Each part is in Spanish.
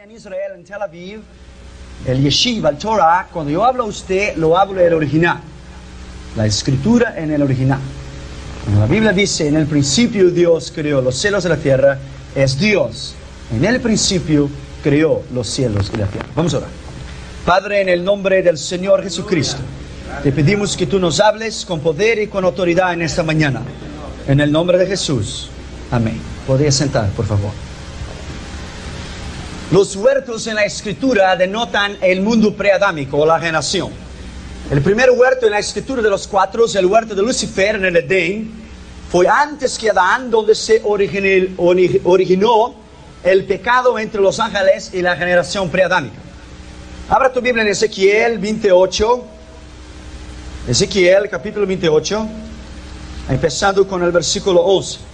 En Israel, en Tel Aviv, el yeshiva, el Torah, cuando yo hablo a usted, lo hablo en el original. La escritura en el original. Cuando la Biblia dice, en el principio Dios creó los cielos y la tierra, es Dios. En el principio creó los cielos y la tierra. Vamos a orar. Padre, en el nombre del Señor Jesucristo, te pedimos que tú nos hables con poder y con autoridad en esta mañana. En el nombre de Jesús. Amén. Podría sentar, por favor. Los huertos en la escritura denotan el mundo preadámico o la generación. El primer huerto en la escritura de los cuatro es el huerto de Lucifer en el Edén. Fue antes que Adán donde se originó el pecado entre los ángeles y la generación preadámica. Abra tu Biblia en Ezequiel 28. Ezequiel capítulo 28, empezando con el versículo 11.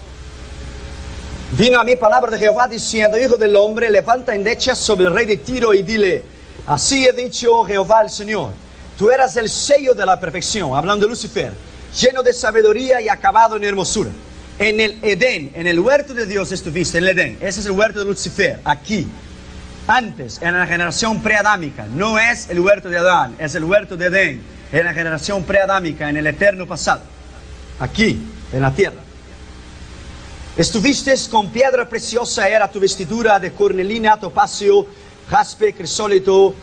Vino a mí palabra de Jehová diciendo: Hijo del hombre, levanta endechas sobre el rey de Tiro y dile: así he dicho Jehová el Señor, tú eras el sello de la perfección, hablando de Lucifer, lleno de sabiduría y acabado en hermosura. En el Edén, en el huerto de Dios estuviste, en el Edén. Ese es el huerto de Lucifer, aquí. Antes, en la generación preadámica. No es el huerto de Adán, es el huerto de Edén, en la generación preadámica, en el eterno pasado. Aquí, en la tierra. Estuviste con piedra preciosa, era tu vestidura de cornelina, topacio, jaspe, crisólito,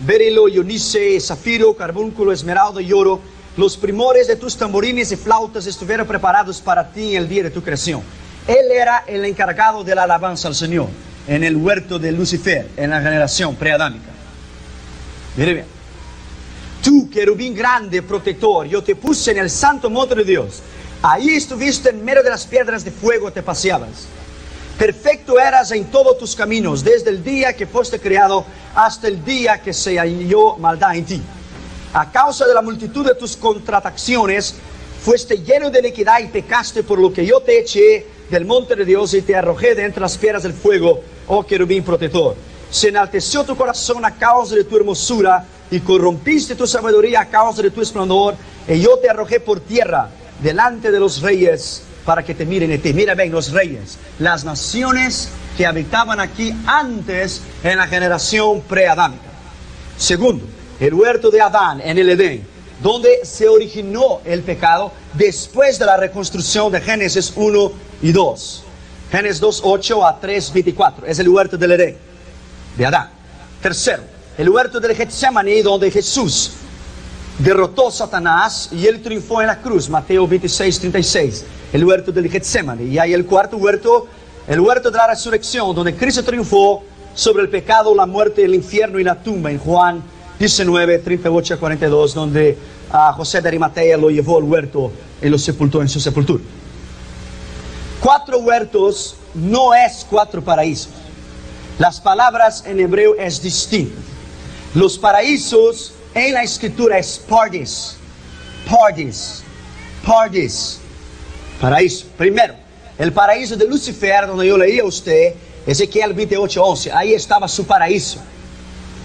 berilo, ionice, zafiro, carbúnculo, esmeralda y oro. Los primores de tus tamborines y flautas estuvieron preparados para ti en el día de tu creación. Él era el encargado de la alabanza al Señor, en el huerto de Lucifer, en la generación preadámica. Mire bien. Tú, querubín grande, protector, yo te puse en el santo monte de Dios. Ahí estuviste en medio de las piedras de fuego, te paseabas. Perfecto eras en todos tus caminos, desde el día que fuiste creado hasta el día que se halló maldad en ti. A causa de la multitud de tus contrataciones, fuiste lleno de iniquidad y pecaste, por lo que yo te eché del monte de Dios y te arrojé de entre las piedras del fuego, oh querubín protector. Se enalteció tu corazón a causa de tu hermosura y corrompiste tu sabiduría a causa de tu esplendor, y yo te arrojé por tierra delante de los reyes para que te miren en ti. Mira bien, los reyes, las naciones que habitaban aquí antes en la generación preadámica. Segundo, el huerto de Adán en el Edén, donde se originó el pecado después de la reconstrucción de Génesis 1 y 2. Génesis 2, 8 a 3, 24. Es el huerto del Edén, de Adán. Tercero, el huerto del Getsemaní, donde Jesús derrotó a Satanás y él triunfó en la cruz. Mateo 26, 36. El huerto del Getsemaní. Y hay el cuarto huerto, el huerto de la resurrección, donde Cristo triunfó sobre el pecado, la muerte, el infierno y la tumba. En Juan 19, 38 a 42, donde José de Arimatea lo llevó al huerto y lo sepultó en su sepultura. Cuatro huertos no es cuatro paraísos. Las palabras en hebreo es distinto. Los paraísos en la escritura es paradis. Paradis. Paradis. Paraíso. Primero, el paraíso de Lucifer, donde yo leía a usted, Ezequiel 28, 11. Ahí estaba su paraíso.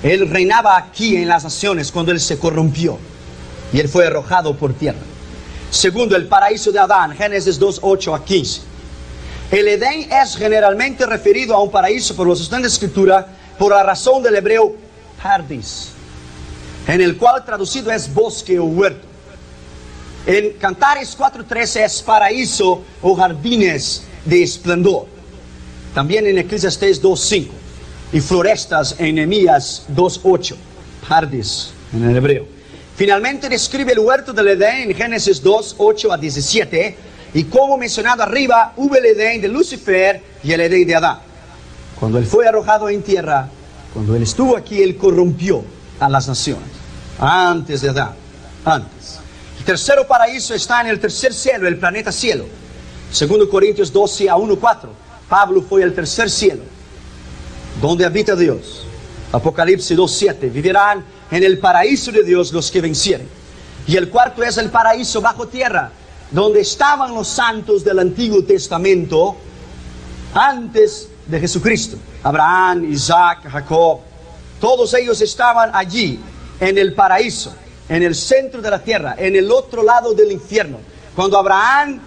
Él reinaba aquí en las naciones cuando él se corrompió. Y él fue arrojado por tierra. Segundo, el paraíso de Adán, Génesis 2, 8 a 15. El Edén es generalmente referido a un paraíso por los estudiantes de escritura por la razón del hebreo paradis, en el cual traducido es bosque o huerto. En Cantares 4:13 es paraíso o jardines de esplendor. También en Eclesiastés 2:5 y florestas en Nehemías 2:8. Paradis en el hebreo. Finalmente describe el huerto del Edén en Génesis 2:8 a 17. Y como mencionado arriba, hubo el Edén de Lucifer y el Edén de Adán. Cuando él fue arrojado en tierra, cuando él estuvo aquí, él corrompió a las naciones. Antes de Adán, antes. El tercero paraíso está en el tercer cielo, el planeta cielo. 2 Corintios 12 a 1:4. Pablo fue al tercer cielo, donde habita Dios. Apocalipsis 2:7. Vivirán en el paraíso de Dios los que vencieren. Y el cuarto es el paraíso bajo tierra, donde estaban los santos del Antiguo Testamento antes de Jesucristo. Abraham, Isaac, Jacob. Todos ellos estaban allí en el paraíso, en el centro de la tierra, en el otro lado del infierno. Cuando Abraham,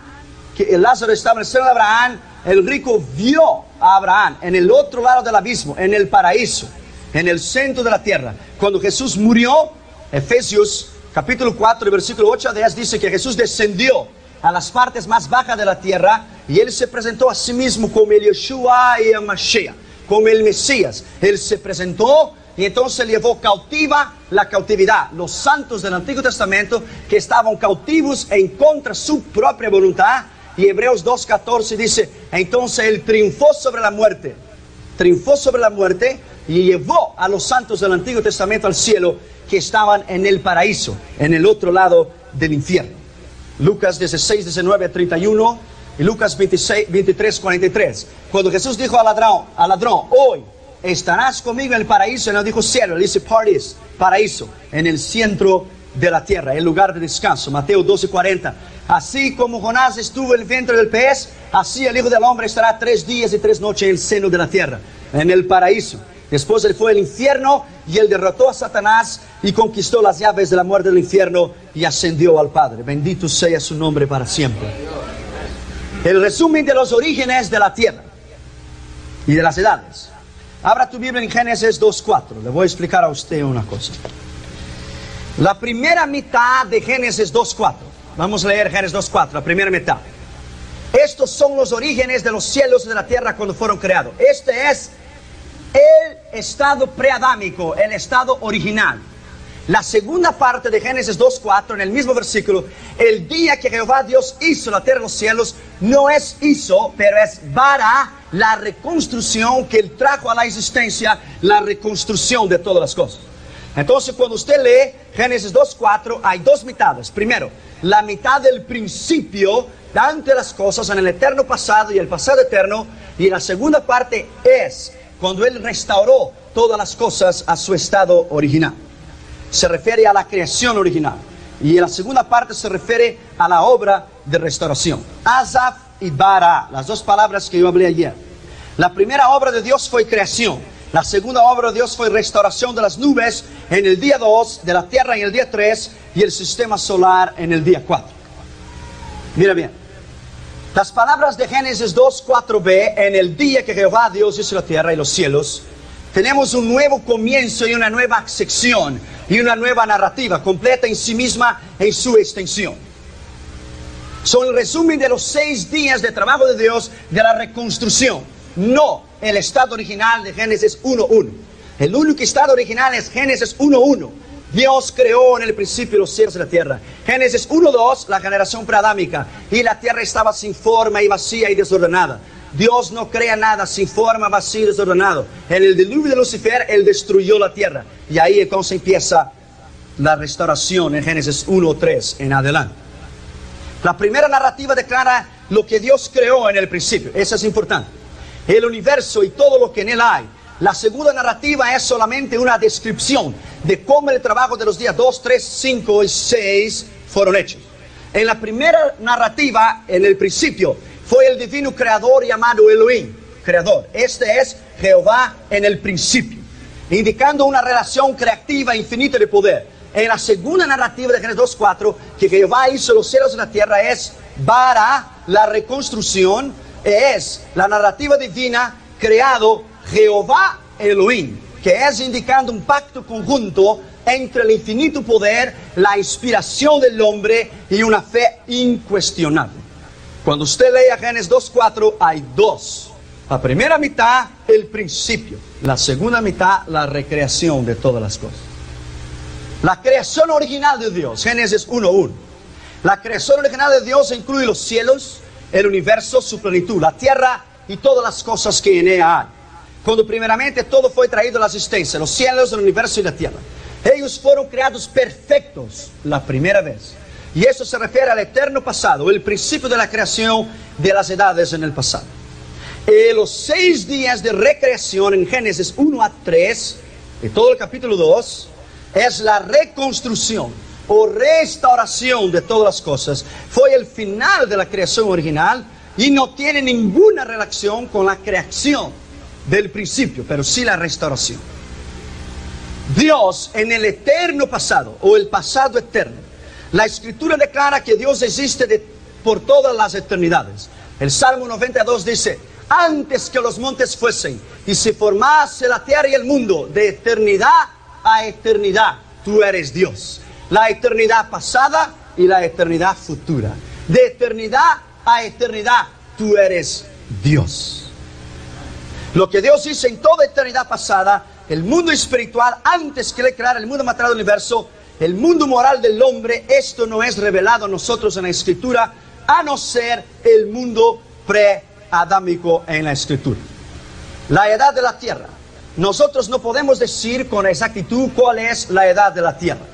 que Lázaro estaba en el seno de Abraham, el rico vio a Abraham en el otro lado del abismo, en el paraíso, en el centro de la tierra. Cuando Jesús murió, Efesios capítulo 4, versículo 8 a 10 dice que Jesús descendió a las partes más bajas de la tierra y Él se presentó a sí mismo como el Yeshua y el Mashiach, como el Mesías. Él se presentó y entonces llevó cautiva la cautividad. Los santos del Antiguo Testamento que estaban cautivos en contra de su propia voluntad. Y Hebreos 2:14 dice, entonces Él triunfó sobre la muerte y llevó a los santos del Antiguo Testamento al cielo, que estaban en el paraíso, en el otro lado del infierno. Lucas 16, 19 a 31 y Lucas 26, 23, 43. Cuando Jesús dijo al ladrón, hoy estarás conmigo en el paraíso, él no dijo cielo, él dice paradis, paraíso, en el centro de la tierra, el lugar de descanso. Mateo 12:40. Así como Jonás estuvo en el vientre del pez, así el Hijo del Hombre estará 3 días y 3 noches en el seno de la tierra, en el paraíso. Después él fue al infierno y él derrotó a Satanás y conquistó las llaves de la muerte del infierno y ascendió al Padre. Bendito sea su nombre para siempre. El resumen de los orígenes de la tierra y de las edades. Abra tu Biblia en Génesis 2:4. Le voy a explicar a usted una cosa. La primera mitad de Génesis 2:4. Vamos a leer Génesis 2:4, la primera mitad. Estos son los orígenes de los cielos y de la tierra cuando fueron creados. Este es el estado preadámico, el estado original. La segunda parte de Génesis 2:4, en el mismo versículo, el día que Jehová Dios hizo la tierra y los cielos, no es hizo, pero es para la reconstrucción que Él trajo a la existencia, la reconstrucción de todas las cosas. Entonces, cuando usted lee Génesis 2:4, hay dos mitades. Primero, la mitad del principio ante las cosas en el eterno pasado y el pasado eterno. Y la segunda parte es cuando Él restauró todas las cosas a su estado original. Se refiere a la creación original. Y la segunda parte se refiere a la obra de restauración. Azaf y Bara, las dos palabras que yo hablé ayer. La primera obra de Dios fue creación. La segunda obra de Dios fue restauración de las nubes en el día 2, de la tierra en el día 3 y el sistema solar en el día 4. Mira bien. Las palabras de Génesis 2:4b, en el día que Jehová Dios hizo la tierra y los cielos, tenemos un nuevo comienzo y una nueva sección y una nueva narrativa completa en sí misma en su extensión. Son el resumen de los 6 días de trabajo de Dios de la reconstrucción, no el estado original de Génesis 1:1. El único estado original es Génesis 1:1. Dios creó en el principio los cielos y la tierra. Génesis 1:2, la generación preadámica. Y la tierra estaba sin forma y vacía y desordenada. Dios no crea nada sin forma, vacío y desordenado. En el diluvio de Lucifer, Él destruyó la tierra. Y ahí entonces empieza la restauración en Génesis 1:3 en adelante. La primera narrativa declara lo que Dios creó en el principio. Eso es importante. El universo y todo lo que en él hay. La segunda narrativa es solamente una descripción de cómo el trabajo de los días 2, 3, 5 y 6 fueron hechos. En la primera narrativa, en el principio, fue el divino creador llamado Elohim, creador. Este es Jehová en el principio, indicando una relación creativa infinita de poder. En la segunda narrativa de Génesis 2:4, que Jehová hizo los cielos y la tierra, es para la reconstrucción, es la narrativa divina creado Jehová Elohim, que es indicando un pacto conjunto entre el infinito poder, la inspiración del hombre y una fe incuestionable. Cuando usted lea Génesis 2:4, hay dos. La primera mitad, el principio. La segunda mitad, la recreación de todas las cosas. La creación original de Dios, Génesis 1:1. La creación original de Dios incluye los cielos, el universo, su plenitud, la tierra y todas las cosas que en ella hay. Cuando primeramente todo fue traído a la existencia, los cielos, el universo y la tierra. Ellos fueron creados perfectos la primera vez. Y eso se refiere al eterno pasado, el principio de la creación de las edades en el pasado. Los 6 días de recreación en Génesis 1-3, de todo el capítulo 2, es la reconstrucción o restauración de todas las cosas. Fue el final de la creación original y no tiene ninguna relación con la creación del principio, pero sí la restauración. Dios en el eterno pasado o el pasado eterno. La Escritura declara que Dios existe por todas las eternidades. El Salmo 92 dice: antes que los montes fuesen y se formase la tierra y el mundo, de eternidad a eternidad, tú eres Dios. La eternidad pasada y la eternidad futura. De eternidad a eternidad, tú eres Dios. Lo que Dios hizo en toda eternidad pasada, el mundo espiritual, antes que Él creara el mundo material del universo, el mundo moral del hombre, esto no es revelado a nosotros en la Escritura, a no ser el mundo pre-adámico en la Escritura. La edad de la tierra. Nosotros no podemos decir con exactitud cuál es la edad de la tierra,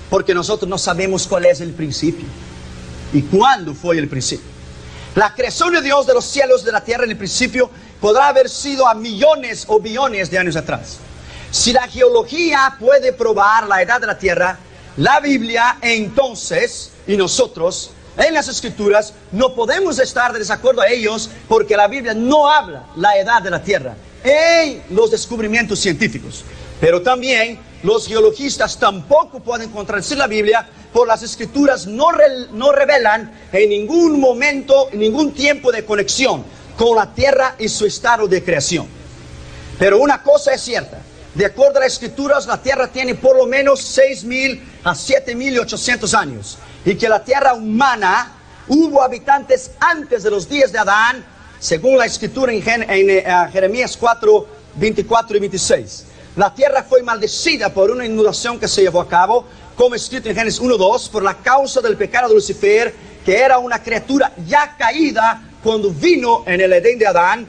porque nosotros no sabemos cuál es el principio y cuándo fue el principio. La creación de Dios de los cielos y de la tierra en el principio podrá haber sido a millones o billones de años atrás. Si la geología puede probar la edad de la tierra, la Biblia entonces, y nosotros en las Escrituras, no podemos estar de desacuerdo a ellos, porque la Biblia no habla la edad de la tierra en los descubrimientos científicos. Pero también los geologistas tampoco pueden contradecir la Biblia, por las Escrituras no revelan en ningún momento, en ningún tiempo de conexión con la tierra y su estado de creación. Pero una cosa es cierta: de acuerdo a las Escrituras, la tierra tiene por lo menos 6.000 a 7.800 años, y que la tierra humana, hubo habitantes antes de los días de Adán, según la Escritura en Jeremías 4, 24 y 26. La tierra fue maldecida por una inundación que se llevó a cabo, como escrito en Génesis 1:2, por la causa del pecado de Lucifer, que era una criatura ya caída cuando vino en el Edén de Adán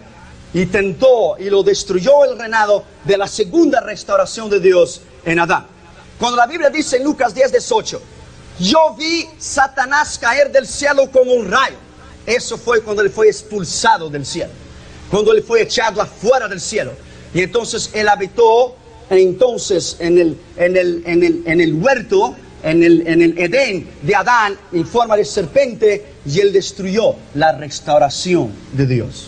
y tentó y lo destruyó el reinado de la segunda restauración de Dios en Adán. Cuando la Biblia dice en Lucas 10:18, yo vi Satanás caer del cielo como un rayo, eso fue cuando él fue expulsado del cielo, cuando él fue echado afuera del cielo. Y entonces él habitó entonces en el huerto, en el Edén de Adán, en forma de serpiente, y él destruyó la restauración de Dios.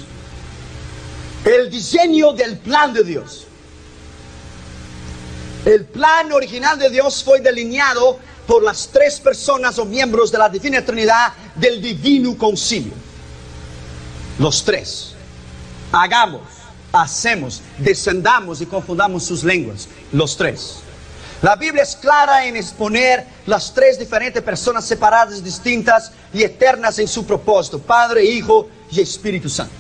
El diseño del plan de Dios. El plan original de Dios fue delineado por las tres personas o miembros de la Divina Trinidad del Divino Concilio. Los tres. Hagamos, hacemos, descendamos y confundamos sus lenguas. Los tres. La Biblia es clara en exponer las tres diferentes personas separadas, distintas y eternas en su propósito: Padre, Hijo y Espíritu Santo.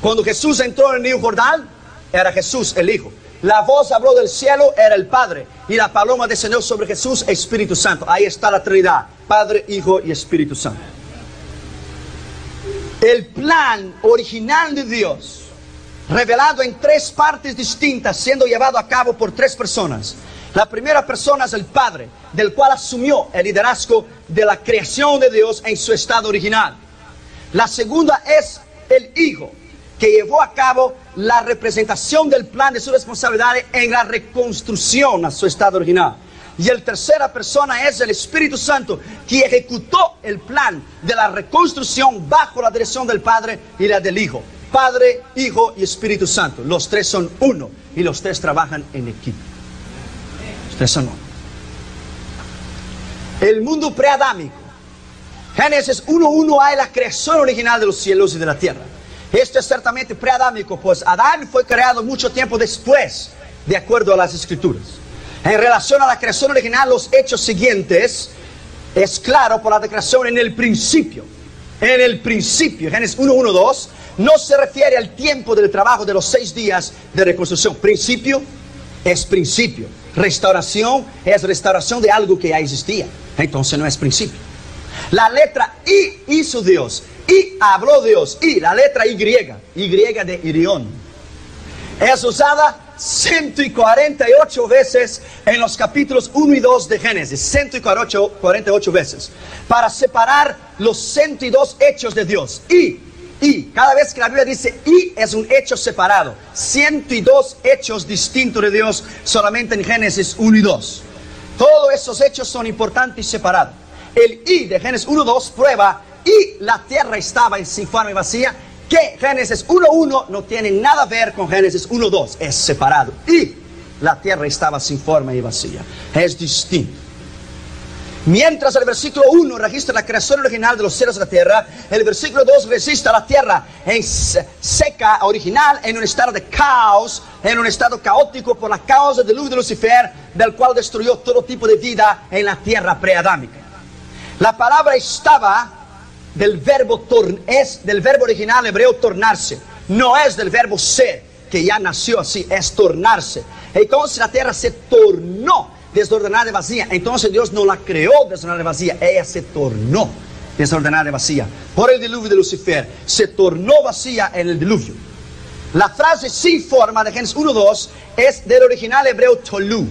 Cuando Jesús entró en el río Jordán, era Jesús el Hijo. La voz habló del cielo, era el Padre. Y la paloma descendió sobre Jesús, Espíritu Santo. Ahí está la Trinidad: Padre, Hijo y Espíritu Santo. El plan original de Dios, revelado en tres partes distintas, siendo llevado a cabo por tres personas. La primera persona es el Padre, del cual asumió el liderazgo de la creación de Dios en su estado original. La segunda es el Hijo, que llevó a cabo la representación del plan de su responsabilidad en la reconstrucción a su estado original. Y la tercera persona es el Espíritu Santo, que ejecutó el plan de la reconstrucción bajo la dirección del Padre y la del Hijo. Padre, Hijo y Espíritu Santo. Los tres son uno y los tres trabajan en equipo. Los tres son uno. El mundo preadámico. Génesis 1:1 hay la creación original de los cielos y de la tierra. Esto es ciertamente preadámico, pues Adán fue creado mucho tiempo después, de acuerdo a las Escrituras. En relación a la creación original, los hechos siguientes es claro por la declaración en el principio. En el principio, Génesis 1:1-2, no se refiere al tiempo del trabajo de los 6 días de reconstrucción. Principio es principio. Restauración es restauración de algo que ya existía. Entonces no es principio. La letra I hizo Dios. Y habló Dios. Y la letra Y de Irión, es usada 148 veces en los capítulos 1 y 2 de Génesis. 148 veces. Para separar los 102 hechos de Dios. Y cada vez que la Biblia dice y, es un hecho separado. 102 hechos distintos de Dios solamente en Génesis 1 y 2. Todos esos hechos son importantes y separados. El y de Génesis 1:2 prueba y la tierra estaba sin forma y vacía, que Génesis 1:1 no tiene nada que ver con Génesis 1:2, es separado. Y la tierra estaba sin forma y vacía, es distinto. Mientras el versículo 1 registra la creación original de los cielos y la tierra, el versículo 2 registra la tierra en seca, original, en un estado de caos, en un estado caótico por la causa del diluvio de Lucifer, del cual destruyó todo tipo de vida en la tierra preadámica. La palabra estaba es del verbo original hebreo tornarse, no es del verbo ser, que ya nació así, es tornarse. Entonces la tierra se tornó desordenada y vacía. Entonces Dios no la creó desordenada y vacía, ella se tornó desordenada y vacía por el diluvio de Lucifer, se tornó vacía en el diluvio. La frase sin forma de Génesis 1:2 es del original hebreo tolu,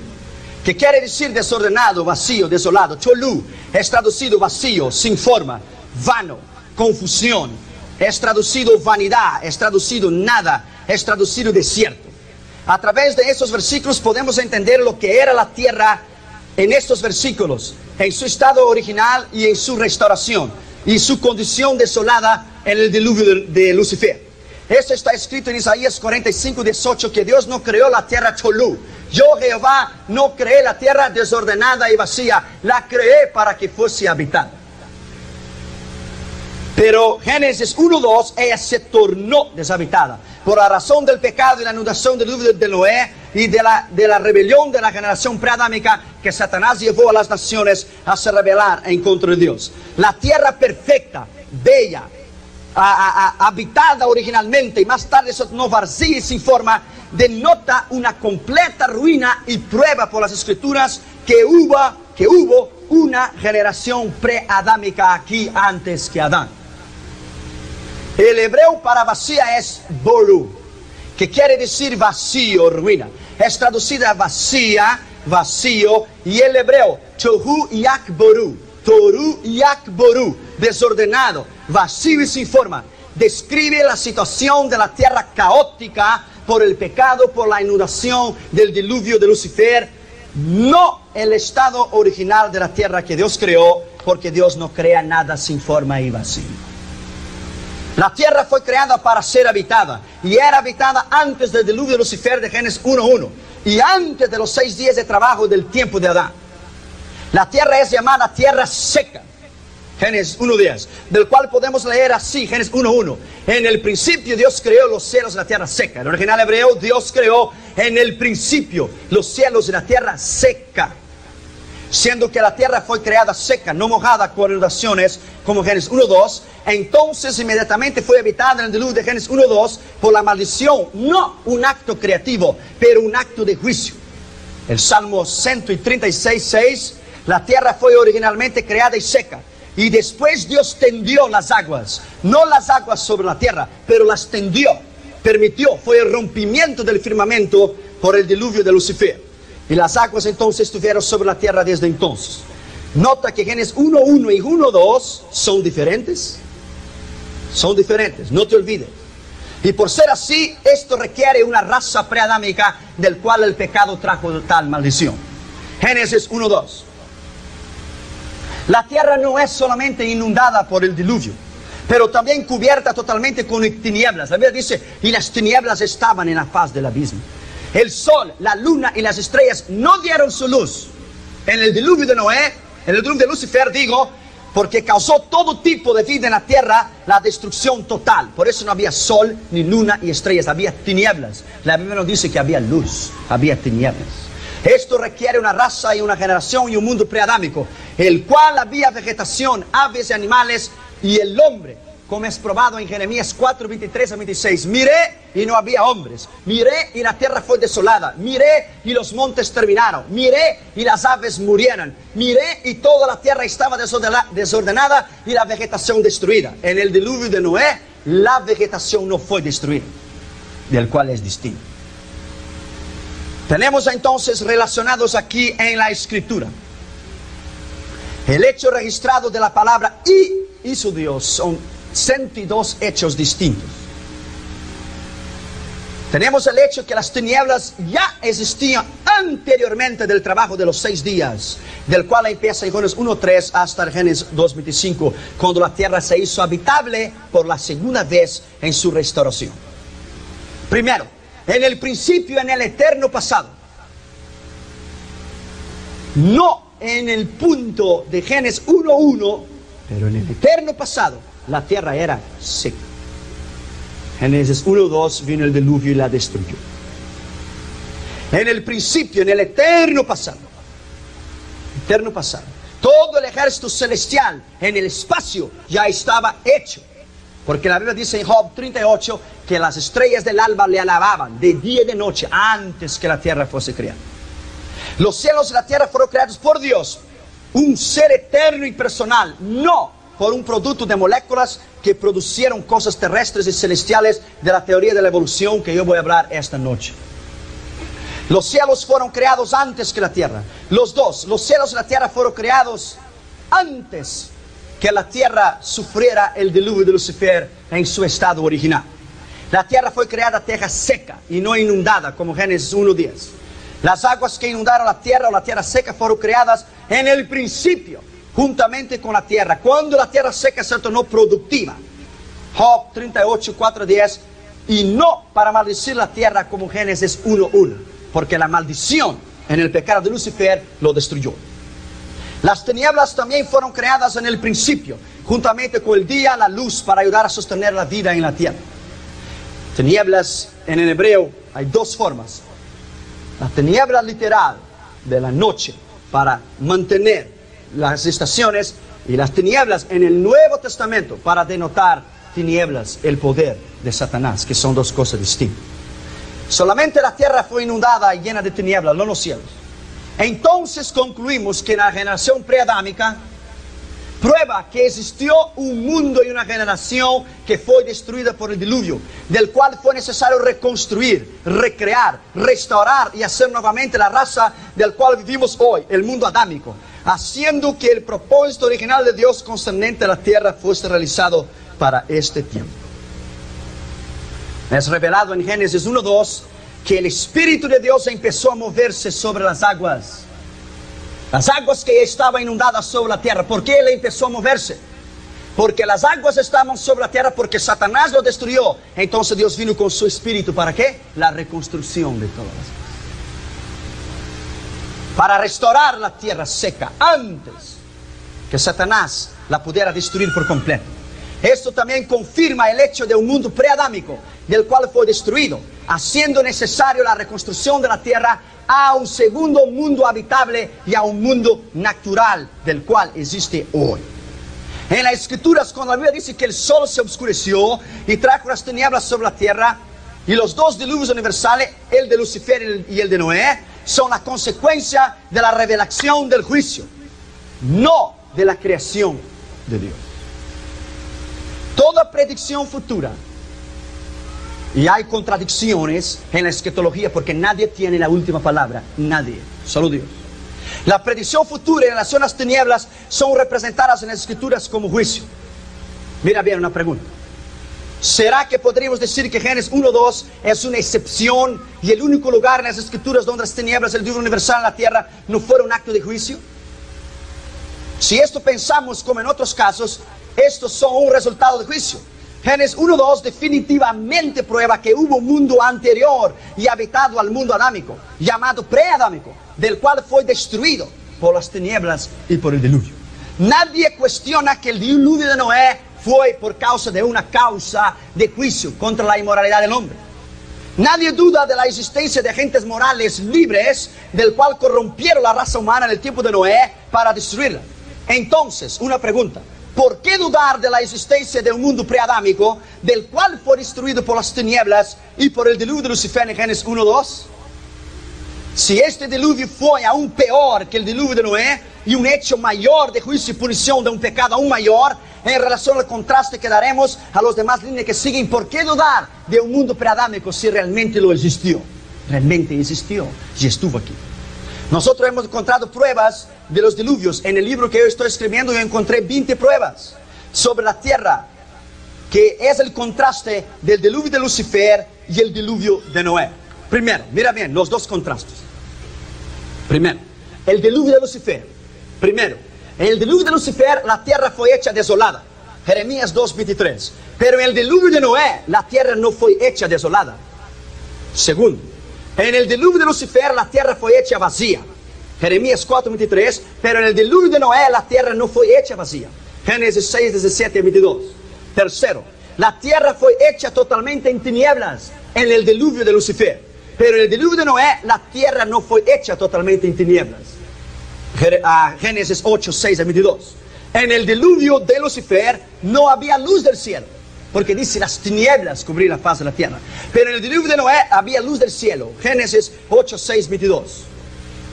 que quiere decir desordenado, vacío, desolado. Tolu es traducido vacío, sin forma, vano, confusión, es traducido vanidad, es traducido nada, es traducido desierto. A través de estos versículos podemos entender lo que era la tierra en estos versículos, en su estado original y en su restauración, y su condición desolada en el diluvio de Lucifer. Esto está escrito en Isaías 45:18, que Dios no creó la tierra tolú. Yo, Jehová, no creé la tierra desordenada y vacía, la creé para que fuese habitada. Pero Génesis 1:2, ella se tornó deshabitada por la razón del pecado y la inundación del diluvio de Noé y de la rebelión de la generación preadámica, que Satanás llevó a las naciones a se rebelar en contra de Dios. La tierra perfecta, bella, habitada originalmente y más tarde se tornó vacía y sin forma, denota una completa ruina y prueba por las escrituras que hubo una generación preadámica aquí antes que Adán. El hebreo para vacía es boru, que quiere decir vacío, ruina. Es traducida vacía, vacío, y el hebreo tohu yakboru, toru yakboru, desordenado, vacío y sin forma, describe la situación de la tierra caótica por el pecado, por la inundación del diluvio de Lucifer, no el estado original de la tierra que Dios creó, porque Dios no crea nada sin forma y vacío. La tierra fue creada para ser habitada, y era habitada antes del diluvio de Lucifer de Génesis 1:1, y antes de los 6 días de trabajo del tiempo de Adán. La tierra es llamada tierra seca, Génesis 1:10, del cual podemos leer así, Génesis 1:1. En el principio Dios creó los cielos y la tierra seca. En el original hebreo, Dios creó en el principio los cielos y la tierra seca. Siendo que la tierra fue creada seca, no mojada con inundaciones, como Génesis 1:2, entonces inmediatamente fue habitada en el diluvio de Génesis 1:2 por la maldición, no un acto creativo, pero un acto de juicio. El Salmo 136:6, la tierra fue originalmente creada y seca, y después Dios tendió las aguas, no las aguas sobre la tierra, pero las tendió, permitió, fue el rompimiento del firmamento por el diluvio de Lucifer. Y las aguas entonces estuvieron sobre la tierra desde entonces. Nota que Génesis 1:1 y 1:2 son diferentes. Son diferentes, no te olvides. Y por ser así, esto requiere una raza preadámica del cual el pecado trajo tal maldición. Génesis 1:2. La tierra no es solamente inundada por el diluvio, pero también cubierta totalmente con tinieblas. La Biblia dice, y las tinieblas estaban en la faz del abismo. El sol, la luna y las estrellas no dieron su luz en el diluvio de Noé, en el diluvio de Lucifer, digo, porque causó todo tipo de vida en la tierra, la destrucción total. Por eso no había sol, ni luna y estrellas, había tinieblas. La Biblia nos dice que había luz, había tinieblas. Esto requiere una raza y una generación y un mundo preadámico, el cual había vegetación, aves y animales, y el hombre, como es probado en Jeremías 4:23-26. Miré y no había hombres. Miré y la tierra fue desolada. Miré y los montes terminaron. Miré y las aves murieron. Miré y toda la tierra estaba desordenada y la vegetación destruida. En el diluvio de Noé, la vegetación no fue destruida, del cual es distinto. Tenemos entonces relacionados aquí en la Escritura el hecho registrado de la palabra y hizo Dios. Son 102 hechos distintos. Tenemos el hecho que las tinieblas ya existían anteriormente del trabajo de los 6 días, del cual empieza en Génesis 1:3 hasta el Génesis 2:25, cuando la tierra se hizo habitable por la segunda vez en su restauración. Primero, en el principio, en el eterno pasado, no en el punto de Génesis 1:1, pero en el eterno pasado, la tierra era seca. Génesis 1:2 vino el diluvio y la destruyó. En el principio, en el eterno pasado, todo el ejército celestial en el espacio ya estaba hecho. Porque la Biblia dice en Job 38 que las estrellas del alba le alababan de día y de noche antes que la tierra fuese creada. Los cielos y la tierra fueron creados por Dios, un ser eterno y personal, no por un producto de moléculas que producieron cosas terrestres y celestiales de la teoría de la evolución que yo voy a hablar esta noche. Los cielos fueron creados antes que la tierra. Los cielos y la tierra fueron creados antes que la tierra sufriera el diluvio de Lucifer en su estado original. La tierra fue creada tierra seca y no inundada, como Génesis 1:10. Las aguas que inundaron la tierra o la tierra seca fueron creadas en el principio, juntamente con la tierra, cuando la tierra seca se tornó productiva. Job 38, 4-10, y no para maldecir la tierra como Génesis 1:1, porque la maldición en el pecado de Lucifer lo destruyó. Las tinieblas también fueron creadas en el principio, juntamente con el día, la luz, para ayudar a sostener la vida en la tierra. Tinieblas en el hebreo hay dos formas. La tiniebla literal de la noche para mantener las estaciones, y las tinieblas en el Nuevo Testamento para denotar tinieblas, el poder de Satanás, que son dos cosas distintas. Solamente la tierra fue inundada y llena de tinieblas, no los cielos. Entonces concluimos que en la generación preadámica prueba que existió un mundo y una generación que fue destruida por el diluvio, del cual fue necesario reconstruir, recrear, restaurar y hacer nuevamente la raza del cual vivimos hoy, el mundo adámico, haciendo que el propósito original de Dios concerniente a la tierra fuese realizado para este tiempo. Es revelado en Génesis 1:2 que el Espíritu de Dios empezó a moverse sobre las aguas que estaban inundadas sobre la tierra. ¿Por qué Él empezó a moverse? Porque las aguas estaban sobre la tierra porque Satanás lo destruyó. Entonces Dios vino con su Espíritu. ¿Para qué? La reconstrucción de todas las cosas. Para restaurar la tierra seca antes que Satanás la pudiera destruir por completo. Esto también confirma el hecho de un mundo preadámico, del cual fue destruido, haciendo necesario la reconstrucción de la tierra a un segundo mundo habitable y a un mundo natural del cual existe hoy. En las Escrituras, cuando la Biblia dice que el sol se oscureció y trajo las tinieblas sobre la tierra, y los dos diluvios universales, el de Lucifer y el de Noé, son la consecuencia de la revelación del juicio, no de la creación de Dios. Toda predicción futura, y hay contradicciones en la escatología porque nadie tiene la última palabra, nadie, solo Dios. La predicción futura en relación a las tinieblas son representadas en las Escrituras como juicio. Mira bien una pregunta. ¿Será que podríamos decir que Génesis 1:2 es una excepción y el único lugar en las Escrituras donde las tinieblas, el diluvio universal en la tierra, no fueron un acto de juicio? Si esto pensamos como en otros casos, estos son un resultado de juicio. Génesis 1:2 definitivamente prueba que hubo un mundo anterior y habitado al mundo adámico, llamado preadámico, del cual fue destruido por las tinieblas y por el diluvio. Nadie cuestiona que el diluvio de Noé fue por causa de una causa de juicio contra la inmoralidad del hombre. Nadie duda de la existencia de agentes morales libres, del cual corrompieron la raza humana en el tiempo de Noé para destruirla. Entonces, una pregunta. ¿Por qué dudar de la existencia de un mundo preadámico, del cual fue destruido por las tinieblas y por el diluvio de Lucifer en Génesis 1:2? Si este diluvio fue aún peor que el diluvio de Noé y un hecho mayor de juicio y punición de un pecado aún mayor, en relación al contraste que daremos a los demás líneas que siguen, ¿por qué dudar de un mundo preadámico si realmente lo existió? Realmente existió y estuvo aquí. Nosotros hemos encontrado pruebas de los diluvios. En el libro que yo estoy escribiendo yo encontré 20 pruebas sobre la tierra, que es el contraste del diluvio de Lucifer y el diluvio de Noé. Primero, mira bien los dos contrastes. Primero, el diluvio de Lucifer. Primero, en el diluvio de Lucifer la tierra fue hecha desolada. Jeremías 2:23. Pero en el diluvio de Noé la tierra no fue hecha desolada. Segundo, en el diluvio de Lucifer la tierra fue hecha vacía. Jeremías 4:23, pero en el diluvio de Noé la tierra no fue hecha vacía. Génesis 6:17-22. Tercero, la tierra fue hecha totalmente en tinieblas en el diluvio de Lucifer. Pero en el diluvio de Noé la tierra no fue hecha totalmente en tinieblas. Génesis 8:6-22. En el diluvio de Lucifer no había luz del cielo, porque dice las tinieblas cubrir la faz de la tierra. Pero en el diluvio de Noé había luz del cielo. Génesis 8:6-22.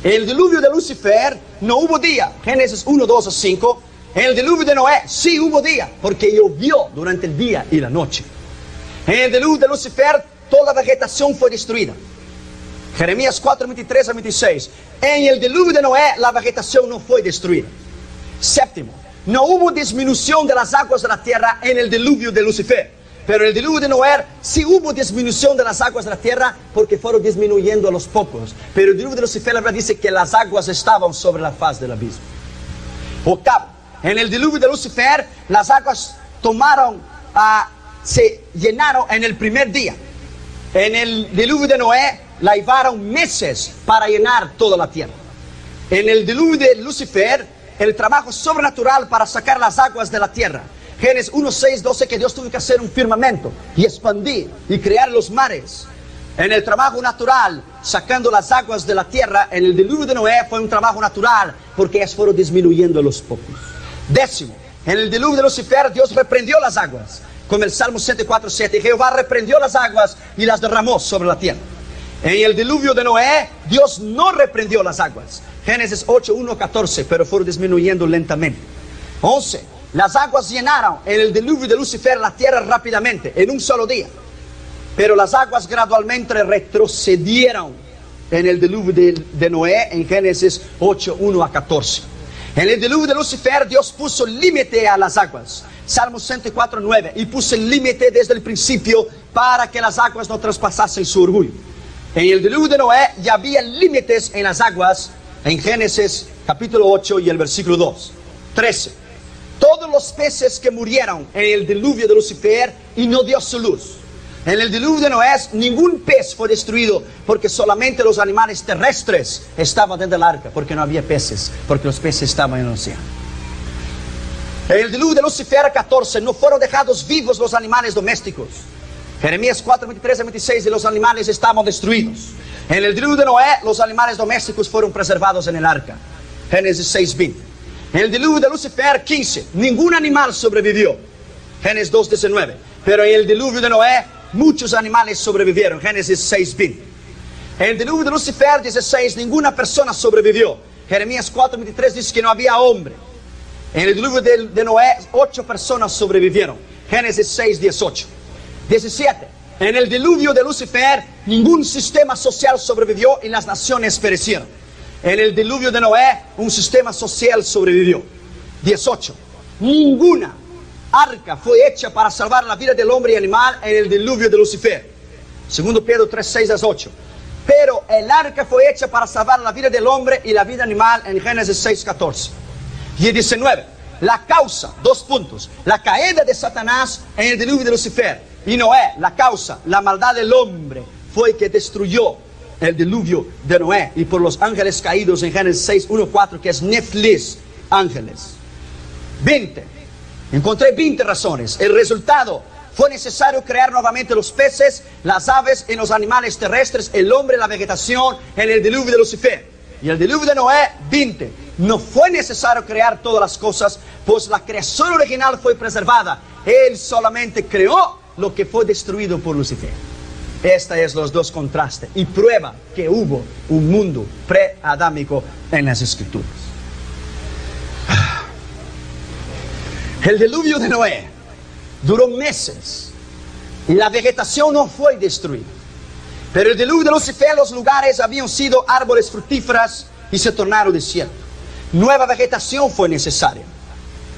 En el diluvio de Lucifer no hubo día. Génesis 1:2-5. En el diluvio de Noé sí hubo día, porque llovió durante el día y la noche. En el diluvio de Lucifer toda la vegetación fue destruida. Jeremías 4:23-26. En el diluvio de Noé la vegetación no fue destruida. Séptimo, no hubo disminución de las aguas de la tierra en el diluvio de Lucifer. Pero en el diluvio de Noé sí hubo disminución de las aguas de la tierra, porque fueron disminuyendo a los pocos. Pero el diluvio de Lucifer, la verdad, dice que las aguas estaban sobre la faz del abismo. Octavo, en el diluvio de Lucifer las aguas se llenaron en el primer día. En el diluvio de Noé la llevaron meses para llenar toda la tierra. En el diluvio de Lucifer, el trabajo sobrenatural para sacar las aguas de la tierra. Génesis 1:6-12, que Dios tuvo que hacer un firmamento y expandir y crear los mares. En el trabajo natural, sacando las aguas de la tierra, en el diluvio de Noé fue un trabajo natural, porque ellas fueron disminuyendo a los pocos. Décimo, en el diluvio de Lucifer, Dios reprendió las aguas. Como el Salmo 104:7, Jehová reprendió las aguas y las derramó sobre la tierra. En el diluvio de Noé, Dios no reprendió las aguas. Génesis 8:1-14, pero fueron disminuyendo lentamente. 11, las aguas llenaron en el diluvio de Lucifer la tierra rápidamente, en un solo día. Pero las aguas gradualmente retrocedieron en el diluvio de Noé, en Génesis 8:1-14. En el diluvio de Lucifer, Dios puso límite a las aguas. Salmo 104:9, y puso el límite desde el principio para que las aguas no traspasasen su orgullo. En el diluvio de Noé ya había límites en las aguas, en Génesis capítulo 8 y el versículo 2. 13. Todos los peces que murieron en el diluvio de Lucifer y no dio su luz. En el diluvio de Noé ningún pez fue destruido, porque solamente los animales terrestres estaban dentro del arca, porque no había peces, porque los peces estaban en el océano. En el diluvio de Lucifer 14, no fueron dejados vivos los animales domésticos. Jeremías 4:23-26, y los animales estaban destruidos. En el diluvio de Noé, los animales domésticos fueron preservados en el arca. Génesis 6:20. En el diluvio de Lucifer 15, ningún animal sobrevivió. Génesis 2:19. Pero en el diluvio de Noé, muchos animales sobrevivieron. Génesis 6:20. En el diluvio de Lucifer 16, ninguna persona sobrevivió. Jeremías 4:23 dice que no había hombre. En el diluvio de Noé, 8 personas sobrevivieron. Génesis 6:18. 17. En el diluvio de Lucifer, ningún sistema social sobrevivió y las naciones perecieron. En el diluvio de Noé, un sistema social sobrevivió. 18. Ninguna arca fue hecha para salvar la vida del hombre y animal en el diluvio de Lucifer. 2 Pedro 3:6-8. Pero el arca fue hecha para salvar la vida del hombre y la vida animal en Génesis 6:14. Y 19. La causa, 2 puntos. La caída de Satanás en el diluvio de Lucifer. Y Noé, la causa, la maldad del hombre, fue que destruyó el diluvio de Noé. Y por los ángeles caídos en Génesis 6:1-4, que es Neflis, ángeles. 20. Encontré 20 razones. El resultado: fue necesario crear nuevamente los peces, las aves y los animales terrestres, el hombre y la vegetación en el diluvio de Lucifer. Y el diluvio de Noé, 20. No fue necesario crear todas las cosas, pues la creación original fue preservada. Él solamente creó lo que fue destruido por Lucifer. Esta es los dos contrastes y prueba que hubo un mundo preadámico en las Escrituras. El diluvio de Noé duró meses y la vegetación no fue destruida. Pero el diluvio de Lucifer, los lugares habían sido árboles frutíferos y se tornaron desiertos. Nueva vegetación fue necesaria,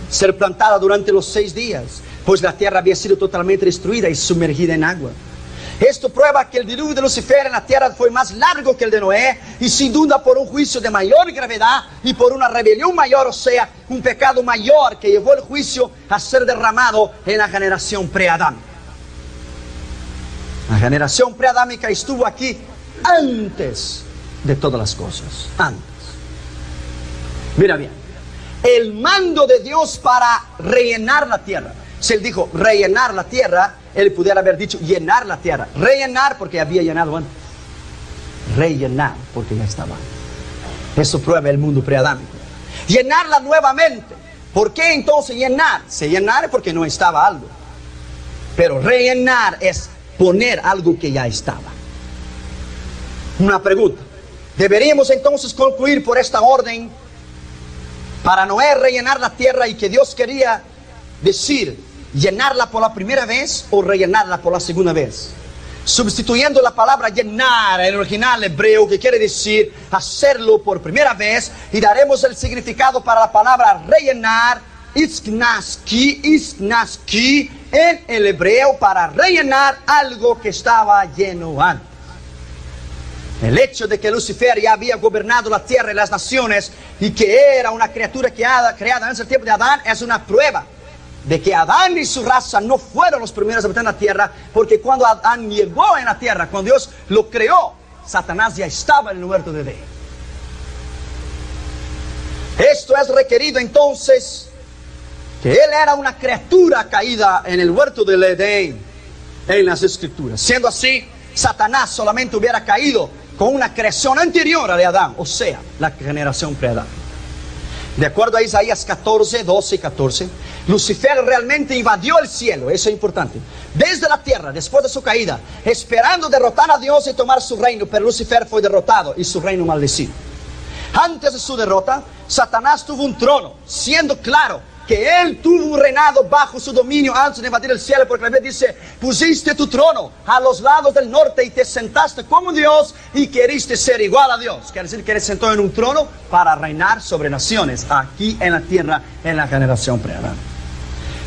ser plantada durante los 6 días, pues la tierra había sido totalmente destruida y sumergida en agua. Esto prueba que el diluvio de Lucifer en la tierra fue más largo que el de Noé, y sin duda por un juicio de mayor gravedad y por una rebelión mayor, o sea, un pecado mayor que llevó el juicio a ser derramado en la generación preadámica. La generación preadámica estuvo aquí antes de todas las cosas, antes. Mira bien, el mando de Dios para rellenar la tierra. Si Él dijo rellenar la tierra, Él pudiera haber dicho llenar la tierra. Rellenar porque había llenado antes. Rellenar porque ya estaba. Eso prueba el mundo preadámico. Llenarla nuevamente. ¿Por qué entonces llenar? Se llenar porque no estaba algo. Pero rellenar es poner algo que ya estaba. Una pregunta. ¿Deberíamos entonces concluir por esta orden para Noé rellenar la tierra y que Dios quería decir llenarla por la primera vez o rellenarla por la segunda vez? Sustituyendo la palabra llenar en el original hebreo, que quiere decir hacerlo por primera vez, y daremos el significado para la palabra rellenar, isknaski en el hebreo, para rellenar algo que estaba lleno antes. El hecho de que Lucifer ya había gobernado la tierra y las naciones y que era una criatura creada antes del tiempo de Adán es una prueba de que Adán y su raza no fueron los primeros habitantes de la tierra, porque cuando Adán llegó en la tierra, cuando Dios lo creó, Satanás ya estaba en el huerto de Edén. Esto es requerido entonces que él era una criatura caída en el huerto del Edén en las escrituras. Siendo así, Satanás solamente hubiera caído con una creación anterior a la de Adán, o sea, la generación pre-Adán. De acuerdo a Isaías 14, 12 y 14, Lucifer realmente invadió el cielo, eso es importante, desde la tierra, después de su caída, esperando derrotar a Dios y tomar su reino, pero Lucifer fue derrotado y su reino maldecido. Antes de su derrota, Satanás tuvo un trono, siendo claro que él tuvo un reinado bajo su dominio antes de invadir el cielo, porque la Biblia dice, pusiste tu trono a los lados del norte y te sentaste como Dios y queriste ser igual a Dios. Quiere decir que él se sentó en un trono para reinar sobre naciones, aquí en la tierra, en la generación pre-Adán.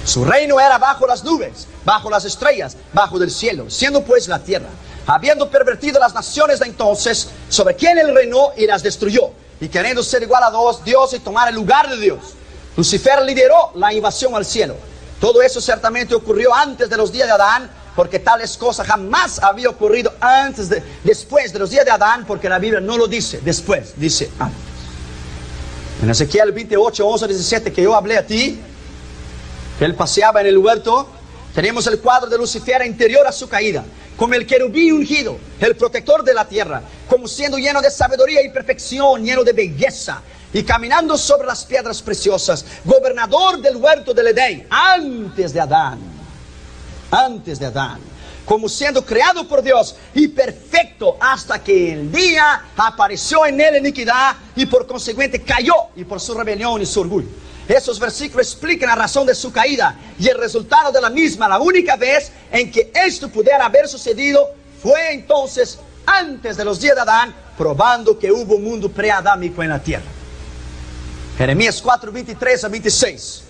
Su reino era bajo las nubes, bajo las estrellas, bajo del cielo, siendo pues la tierra, habiendo pervertido las naciones de entonces, sobre quien él reinó y las destruyó, y queriendo ser igual a Dios y tomar el lugar de Dios, Lucifer lideró la invasión al cielo. Todo eso ciertamente ocurrió antes de los días de Adán, porque tales cosas jamás había ocurrido después de los días de Adán, porque la Biblia no lo dice después, dice antes. En Ezequiel 28, 11, 17, que yo hablé a ti, que él paseaba en el huerto, tenemos el cuadro de Lucifer interior a su caída, como el querubín ungido, el protector de la tierra, como siendo lleno de sabiduría y perfección, lleno de belleza, y caminando sobre las piedras preciosas, gobernador del huerto del Edén, antes de Adán, como siendo creado por Dios y perfecto, hasta que el día apareció en él iniquidad y por consecuente cayó, y por su rebelión y su orgullo. Esos versículos explican la razón de su caída y el resultado de la misma. La única vez en que esto pudiera haber sucedido fue entonces antes de los días de Adán, probando que hubo un mundo preadámico en la tierra. Jeremías 4, 23 a 26.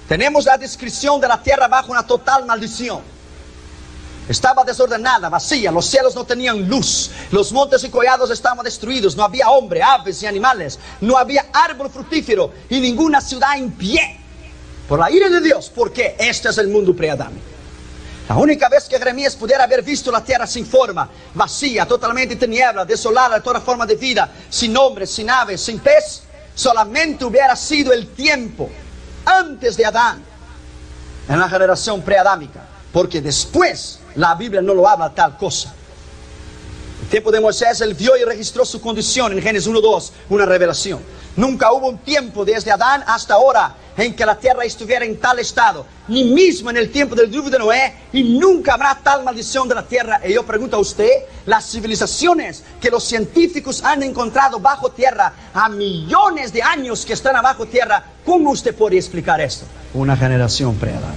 Tenemos la descripción de la tierra bajo una total maldición. Estaba desordenada, vacía, los cielos no tenían luz, los montes y collados estaban destruidos, no había hombre, aves y animales, no había árbol fructífero y ninguna ciudad en pie. Por la ira de Dios, porque este es el mundo preadámico. La única vez que Jeremías pudiera haber visto la tierra sin forma, vacía, totalmente tiniebla, desolada de toda forma de vida, sin hombres, sin aves, sin pez, solamente hubiera sido el tiempo antes de Adán, en la generación preadámica, porque después la Biblia no lo habla tal cosa. El tiempo de Moisés, él vio y registró su condición en Génesis 1:2, una revelación. Nunca hubo un tiempo desde Adán hasta ahora en que la tierra estuviera en tal estado, ni mismo en el tiempo del diluvio de Noé, y nunca habrá tal maldición de la tierra. Y yo pregunto a usted, las civilizaciones que los científicos han encontrado bajo tierra, a millones de años que están abajo tierra, ¿cómo usted puede explicar esto? Una generación pre-adámica,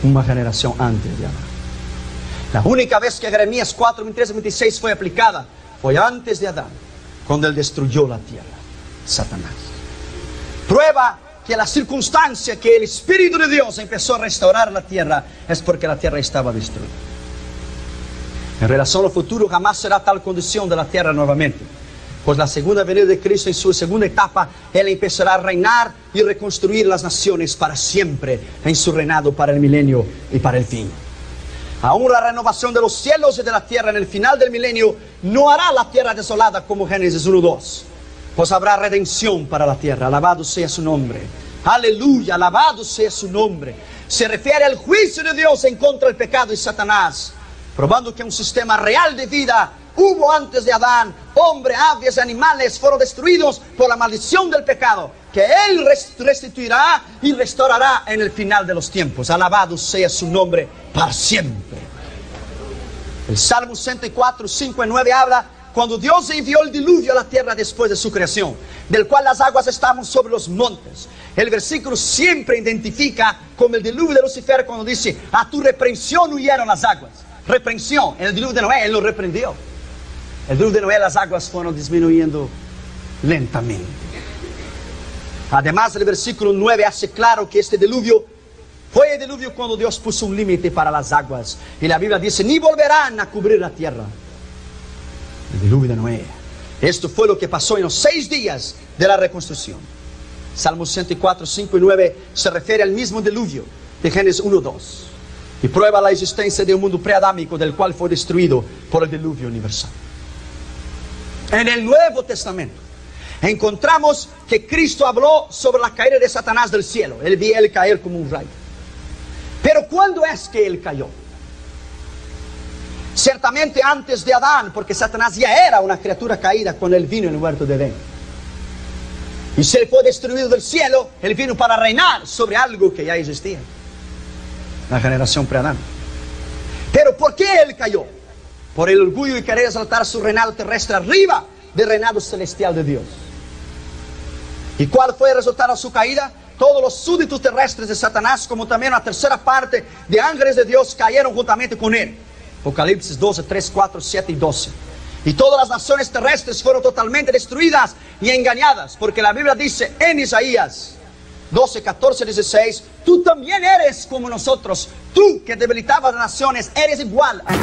una generación antes de Adán. La única vez que Jeremías 4, 23 y 26 fue aplicada fue antes de Adán, cuando él destruyó la tierra, Satanás. Prueba que la circunstancia que el Espíritu de Dios empezó a restaurar la tierra es porque la tierra estaba destruida. En relación al futuro, jamás será tal condición de la tierra nuevamente, pues la segunda venida de Cristo en su segunda etapa, él empezará a reinar y reconstruir las naciones para siempre en su reinado para el milenio y para el fin. Aún la renovación de los cielos y de la tierra en el final del milenio no hará la tierra desolada como Génesis 1:2. pues habrá redención para la tierra. Alabado sea su nombre. Aleluya, alabado sea su nombre. Se refiere al juicio de Dios en contra del pecado y Satanás, probando que un sistema real de vida hubo antes de Adán. Hombre, aves y animales fueron destruidos por la maldición del pecado, que Él restituirá y restaurará en el final de los tiempos. Alabado sea su nombre para siempre. El Salmo 104, 5 y 9 habla cuando Dios envió el diluvio a la tierra después de su creación, del cual las aguas estaban sobre los montes. El versículo siempre identifica como el diluvio de Lucifer cuando dice: a tu reprensión huyeron las aguas. Reprensión, el diluvio de Noé, Él lo reprendió. El diluvio de Noé, las aguas fueron disminuyendo lentamente. Además, el versículo 9 hace claro que este diluvio fue el diluvio cuando Dios puso un límite para las aguas. Y la Biblia dice: ni volverán a cubrir la tierra. El diluvio de Noé. Esto fue lo que pasó en los 6 días de la reconstrucción. Salmos 104, 5 y 9 se refiere al mismo diluvio de Génesis 1, 2. Y prueba la existencia de un mundo preadámico del cual fue destruido por el diluvio universal. En el Nuevo Testamento encontramos que Cristo habló sobre la caída de Satanás del cielo. Él vio él caer como un rayo. Pero ¿cuándo es que él cayó? Ciertamente antes de Adán, porque Satanás ya era una criatura caída cuando él vino en el huerto de Edén. Y si él fue destruido del cielo, él vino para reinar sobre algo que ya existía, la generación pre-Adán. Pero ¿por qué él cayó? Por el orgullo y querer exaltar su reinado terrestre arriba del reinado celestial de Dios. ¿Y cuál fue el resultado de su caída? Todos los súbditos terrestres de Satanás, como también una tercera parte de ángeles de Dios, cayeron juntamente con él. Apocalipsis 12, 3, 4, 7 y 12. Y todas las naciones terrestres fueron totalmente destruidas y engañadas, porque la Biblia dice en Isaías 12, 14, 16: tú también eres como nosotros, tú que debilitabas las naciones, eres igual a...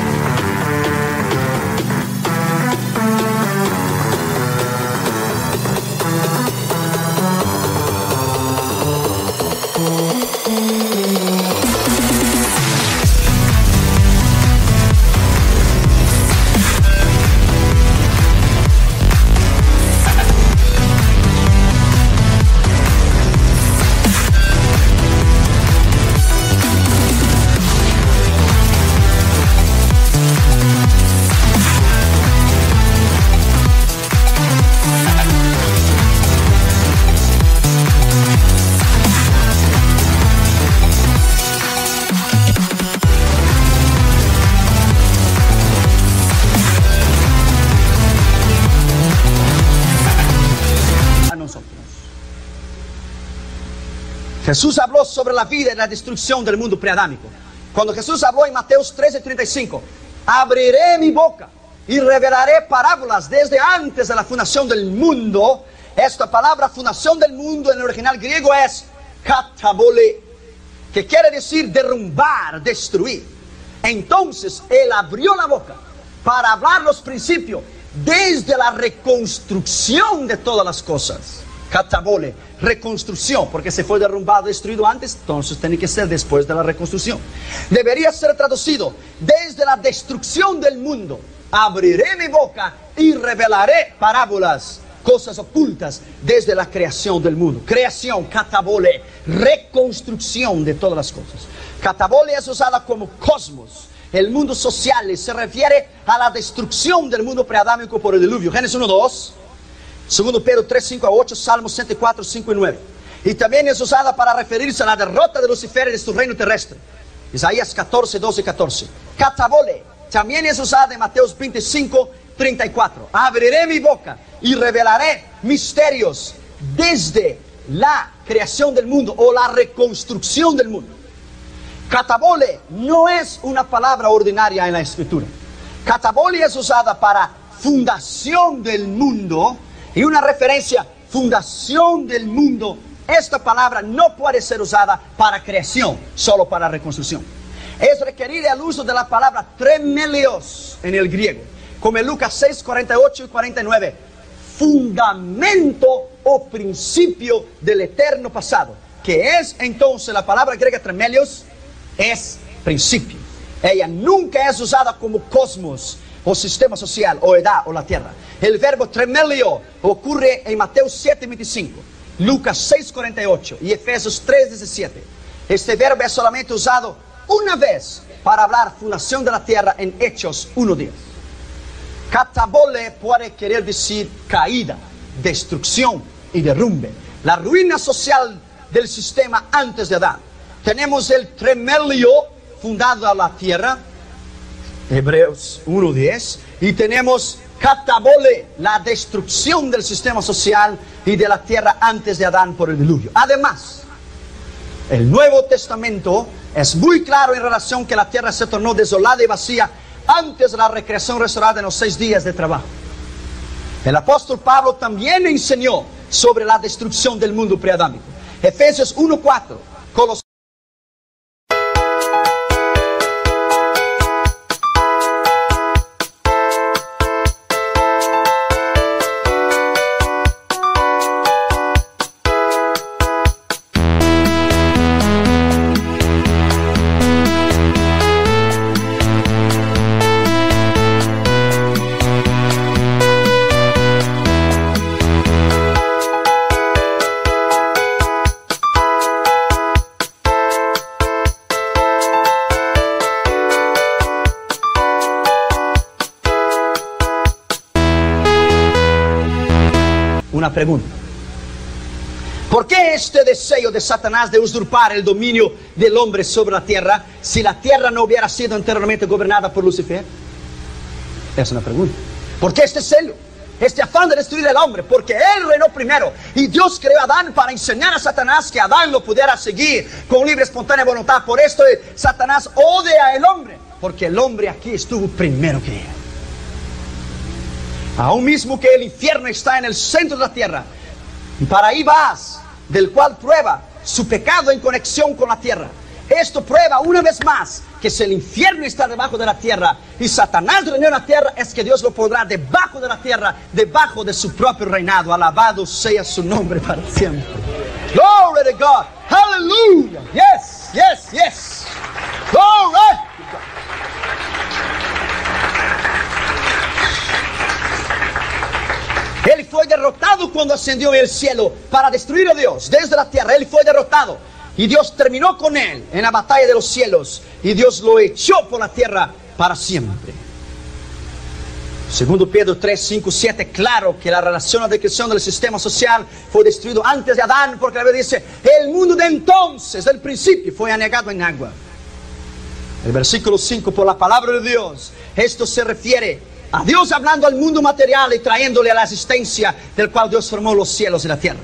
Jesús habló sobre la vida y la destrucción del mundo preadámico. Cuando Jesús habló en Mateos 13:35, abriré mi boca y revelaré parábolas desde antes de la fundación del mundo. Esta palabra fundación del mundo en el original griego es katabole, que quiere decir derrumbar, destruir. Entonces Él abrió la boca para hablar los principios desde la reconstrucción de todas las cosas. Katabole, reconstrucción, porque se fue derrumbado, destruido antes, entonces tiene que ser después de la reconstrucción. Debería ser traducido desde la destrucción del mundo. Abriré mi boca y revelaré parábolas, cosas ocultas desde la creación del mundo. Creación, katabole, reconstrucción de todas las cosas. Katabole es usada como cosmos, el mundo social, y se refiere a la destrucción del mundo preadámico por el diluvio. Génesis 1, 2. 2 Pedro 3, 5 a 8, Salmos 104, 5 y 9. Y también es usada para referirse a la derrota de Lucifer y de su reino terrestre. Isaías 14, 12 y 14. Katabole también es usada en Mateos 25, 34. Abriré mi boca y revelaré misterios desde la creación del mundo o la reconstrucción del mundo. Katabole no es una palabra ordinaria en la Escritura. Katabole es usada para fundación del mundo. Y una referencia, fundación del mundo, esta palabra no puede ser usada para creación, solo para reconstrucción. Es requerida el uso de la palabra tremelios en el griego, como en Lucas 6, 48 y 49. Fundamento o principio del eterno pasado, que es entonces la palabra griega tremelios, es principio. Ella nunca es usada como cosmos, o sistema social, o edad, o la tierra. El verbo tremelio ocurre en Mateo 7:25, Lucas 6:48 y Efesios 3:17. Este verbo es solamente usado una vez para hablar fundación de la tierra en Hechos 1:10. Catabole puede querer decir caída, destrucción y derrumbe. La ruina social del sistema antes de Adán. Tenemos el tremelio fundado a la tierra, Hebreos 1:10, y tenemos catabole, la destrucción del sistema social y de la tierra antes de Adán por el diluvio. Además, el Nuevo Testamento es muy claro en relación que la tierra se tornó desolada y vacía antes de la recreación restaurada en los 6 días de trabajo. El apóstol Pablo también enseñó sobre la destrucción del mundo preadámico. Efesios 1:4, Colosenses. Una pregunta. ¿Por qué este deseo de Satanás de usurpar el dominio del hombre sobre la tierra si la tierra no hubiera sido anteriormente gobernada por Lucifer? Es una pregunta. ¿Por qué este celo? Este afán de destruir al hombre, porque él reinó primero y Dios creó a Adán para enseñar a Satanás que Adán lo pudiera seguir con libre espontánea voluntad. Por esto Satanás odia al hombre, porque el hombre aquí estuvo primero que él. Aún mismo que el infierno está en el centro de la tierra, y para ahí vas, del cual prueba su pecado en conexión con la tierra. Esto prueba una vez más que si el infierno está debajo de la tierra y Satanás reina en la tierra, es que Dios lo pondrá debajo de la tierra, debajo de su propio reinado. Alabado sea su nombre para siempre. Glory to God. Hallelujah. Yes, yes, yes. Glory. Él fue derrotado cuando ascendió en el cielo para destruir a Dios desde la tierra. Él fue derrotado y Dios terminó con él en la batalla de los cielos y Dios lo echó por la tierra para siempre. Segundo Pedro 3, 5, 7, claro que la relación de creación del sistema social fue destruido antes de Adán, porque la Biblia dice, el mundo de entonces, del principio, fue anegado en agua. El versículo 5, por la palabra de Dios, esto se refiere a Dios hablando al mundo material y trayéndole a la existencia del cual Dios formó los cielos y la tierra.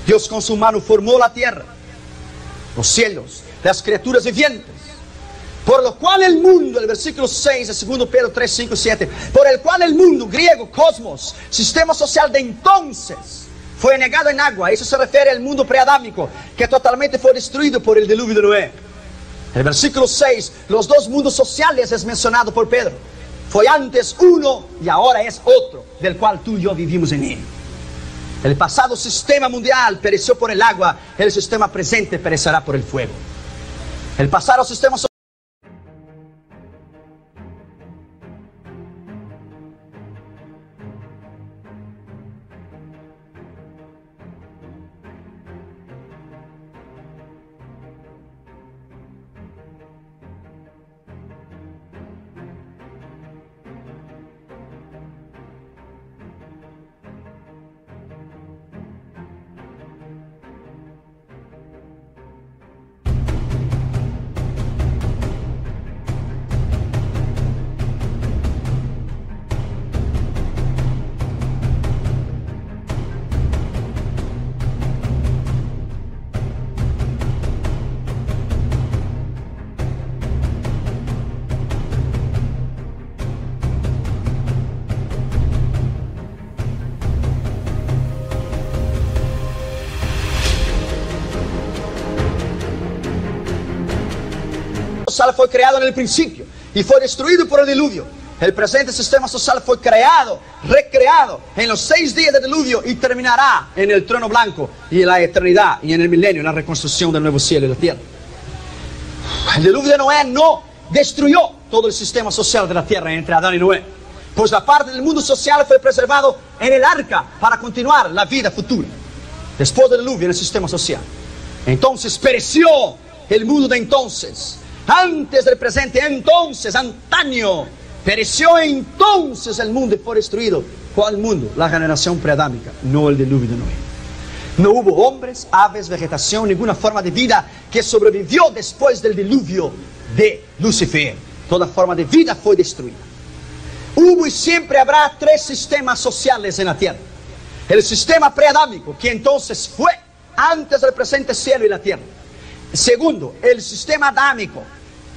Dios con su mano formó la tierra, los cielos, las criaturas vivientes. Por lo cual el mundo, el versículo 6 de 2 Pedro 3, 5, 7, por el cual el mundo, griego, cosmos, sistema social de entonces, fue anegado en agua. Eso se refiere al mundo preadámico, que totalmente fue destruido por el diluvio de Noé. El versículo 6, los dos mundos sociales es mencionado por Pedro. Fue antes uno y ahora es otro, del cual tú y yo vivimos en él. El pasado sistema mundial pereció por el agua, el sistema presente perecerá por el fuego. El pasado sistema social fue creado en el principio y fue destruido por el diluvio. El presente sistema social fue creado, recreado en los 6 días del diluvio y terminará en el trono blanco y en la eternidad y en el milenio, en la reconstrucción del nuevo cielo y la tierra. El diluvio de Noé no destruyó todo el sistema social de la tierra entre Adán y Noé. pues la parte del mundo social fue preservado en el arca para continuar la vida futura. Después del diluvio en el sistema social. Entonces pereció el mundo de entonces. Antes del presente, entonces, antaño. Pereció entonces el mundo y fue destruido. ¿Cuál mundo? La generación preadámica, no el diluvio de Noé. No hubo hombres, aves, vegetación, ninguna forma de vida que sobrevivió después del diluvio de Lucifer. Toda forma de vida fue destruida. Hubo y siempre habrá tres sistemas sociales en la tierra. El sistema preadámico, que entonces fue antes del presente cielo y la tierra. Segundo, el sistema adámico,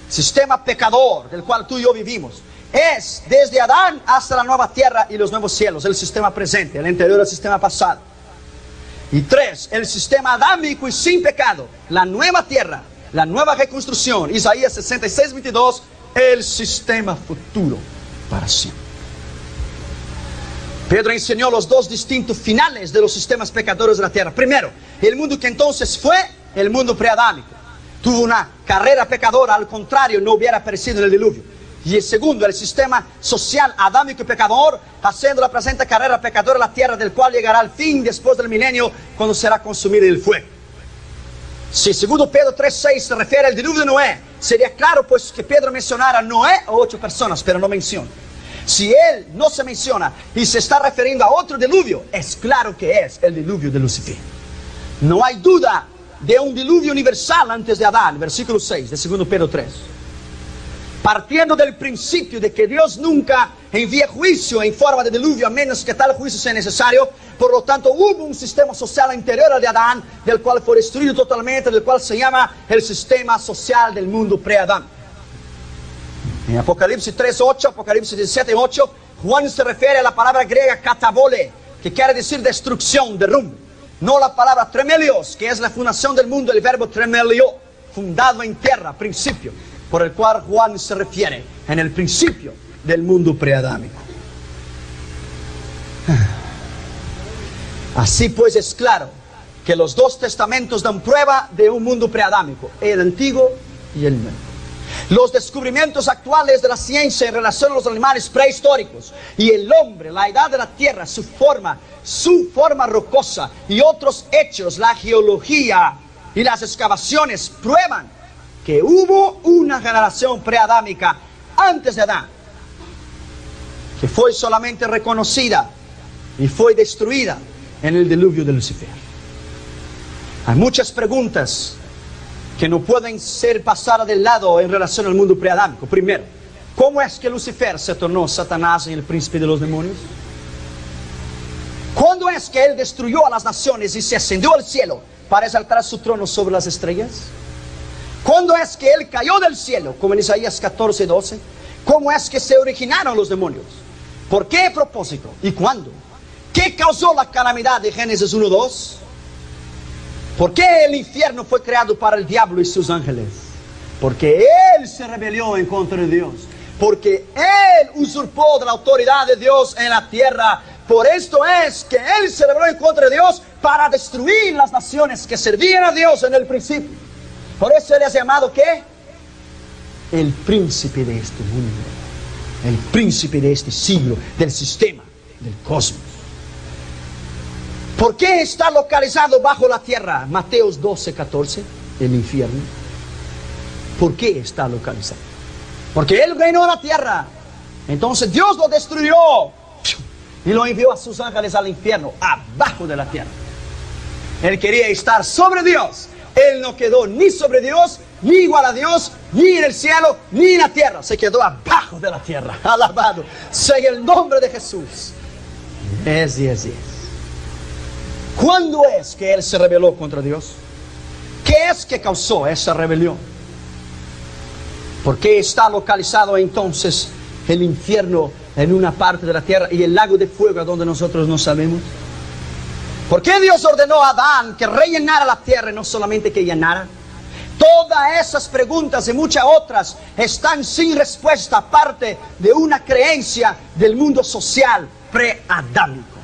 sistema pecador, del cual tú y yo vivimos. Es desde Adán hasta la nueva tierra y los nuevos cielos, el sistema presente, el anterior al sistema pasado. Y tres, el sistema adámico y sin pecado, la nueva tierra, la nueva reconstrucción, Isaías 66, 22, el sistema futuro para siempre. Pedro enseñó los dos distintos finales de los sistemas pecadores de la tierra. Primero, el mundo que entonces fue el mundo preadámico. Tuvo una carrera pecadora, al contrario, no hubiera perecido en el diluvio. Y el segundo, el sistema social adámico y pecador, haciendo la presente carrera pecadora la tierra, del cual llegará al fin después del milenio, cuando será consumida en el fuego. Si segundo Pedro 3:6 se refiere al diluvio de Noé, sería claro pues que Pedro mencionara a Noé o 8 personas, pero no menciona. Si él no se menciona y se está refiriendo a otro diluvio, es claro que es el diluvio de Lucifer. No hay duda de un diluvio universal antes de Adán, versículo 6 de 2 Pedro 3. Partiendo del principio de que Dios nunca envía juicio en forma de diluvio, a menos que tal juicio sea necesario, por lo tanto hubo un sistema social anterior al de Adán, del cual fue destruido totalmente, del cual se llama el sistema social del mundo pre-Adán. En Apocalipsis 3:8, Apocalipsis 17:8, Juan se refiere a la palabra griega katabole, que quiere decir destrucción, derrumbe. No la palabra tremelios, que es la fundación del mundo, el verbo tremelio, fundado en tierra, principio, por el cual Juan se refiere en el principio del mundo preadámico. Así pues es claro que los dos testamentos dan prueba de un mundo preadámico, el antiguo y el nuevo. Los descubrimientos actuales de la ciencia en relación a los animales prehistóricos y el hombre, la edad de la tierra, su forma rocosa y otros hechos, la geología y las excavaciones prueban que hubo una generación preadámica antes de Adán, que fue solamente reconocida y fue destruida en el diluvio de Lucifer. Hay muchas preguntas que no pueden ser pasadas de lado en relación al mundo preadámico. Primero, ¿cómo es que Lucifer se tornó Satanás y el príncipe de los demonios? ¿Cuándo es que él destruyó a las naciones y se ascendió al cielo para exaltar su trono sobre las estrellas? ¿Cuándo es que él cayó del cielo, como en Isaías 14:12? ¿Cómo es que se originaron los demonios? ¿Por qué propósito? ¿Y cuándo? ¿Qué causó la calamidad de Génesis 1:2? ¿Por qué el infierno fue creado para el diablo y sus ángeles? Porque él se rebeló en contra de Dios. Porque él usurpó de la autoridad de Dios en la tierra. Por esto es que él se rebeló en contra de Dios para destruir las naciones que servían a Dios en el principio. Por eso él es llamado ¿qué? El príncipe de este mundo. El príncipe de este siglo, del sistema, del cosmos. ¿Por qué está localizado bajo la tierra? Mateos 12:14, el infierno. ¿Por qué está localizado? Porque él reinó en la tierra. Entonces Dios lo destruyó y lo envió a sus ángeles al infierno, abajo de la tierra. Él quería estar sobre Dios. Él no quedó ni sobre Dios, ni igual a Dios, ni en el cielo, ni en la tierra. Se quedó abajo de la tierra. Alabado sea el nombre de Jesús. Yes. ¿Cuándo es que él se rebeló contra Dios? ¿Qué es que causó esa rebelión? ¿Por qué está localizado entonces el infierno en una parte de la tierra y el lago de fuego a donde nosotros no sabemos? ¿Por qué Dios ordenó a Adán que rellenara la tierra y no solamente que llenara? Todas esas preguntas y muchas otras están sin respuesta, aparte de una creencia del mundo social preadámico.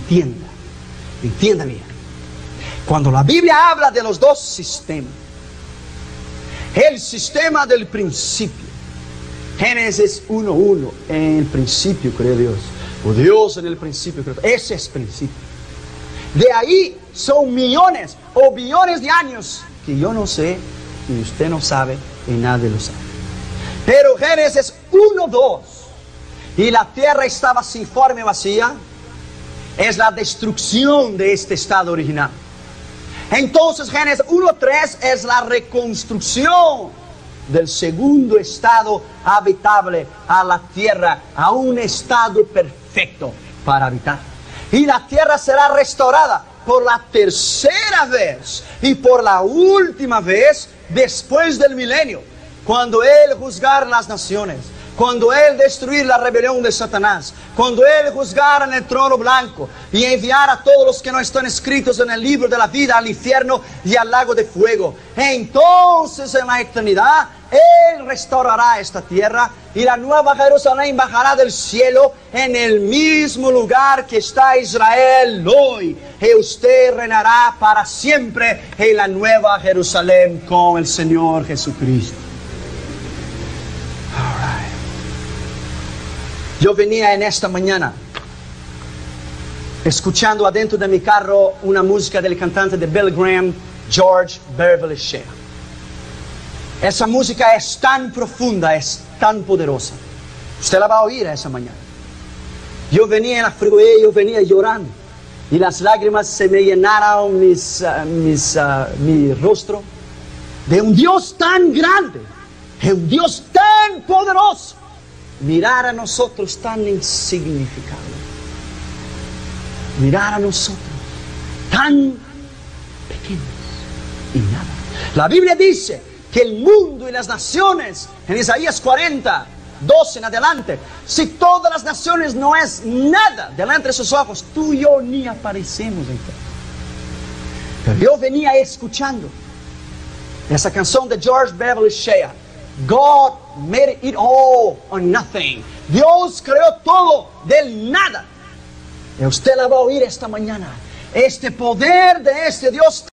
entienda bien. Cuando la Biblia habla de los dos sistemas, el sistema del principio, Génesis 1:1, en el principio creó Dios, o Dios en el principio creó, ese es principio. De ahí son millones o billones de años que yo no sé, y usted no sabe, y nadie lo sabe. Pero Génesis 1:2, y la tierra estaba sin forma y vacía, es la destrucción de este estado original. Entonces Génesis 1:3 es la reconstrucción del segundo estado habitable a la tierra, a un estado perfecto para habitar. Y la tierra será restaurada por la tercera vez y por la última vez después del milenio, cuando Él juzgar las naciones, cuando Él destruir la rebelión de Satanás, cuando Él juzgar en el trono blanco y enviar a todos los que no están escritos en el libro de la vida al infierno y al lago de fuego. Entonces en la eternidad Él restaurará esta tierra y la nueva Jerusalén bajará del cielo en el mismo lugar que está Israel hoy. Y usted reinará para siempre en la nueva Jerusalén con el Señor Jesucristo. Yo venía en esta mañana escuchando adentro de mi carro una música del cantante de Billy Graham, George Beverly Shea. Esa música es tan profunda, es tan poderosa. Usted la va a oír esa mañana. Yo venía en la freeway, yo venía llorando y las lágrimas se me llenaron mi rostro de un Dios tan grande, de un Dios tan poderoso. Mirar a nosotros tan insignificados. Mirar a nosotros tan pequeños y nada. La Biblia dice que el mundo y las naciones, en Isaías 40:12 en adelante, si todas las naciones no es nada delante de sus ojos, tú y yo ni aparecemos en fe. Pero yo venía escuchando esa canción de George Beverly Shea. God made it all or nothing. Dios creó todo del nada. Y usted la va a oír esta mañana. Este poder de este Dios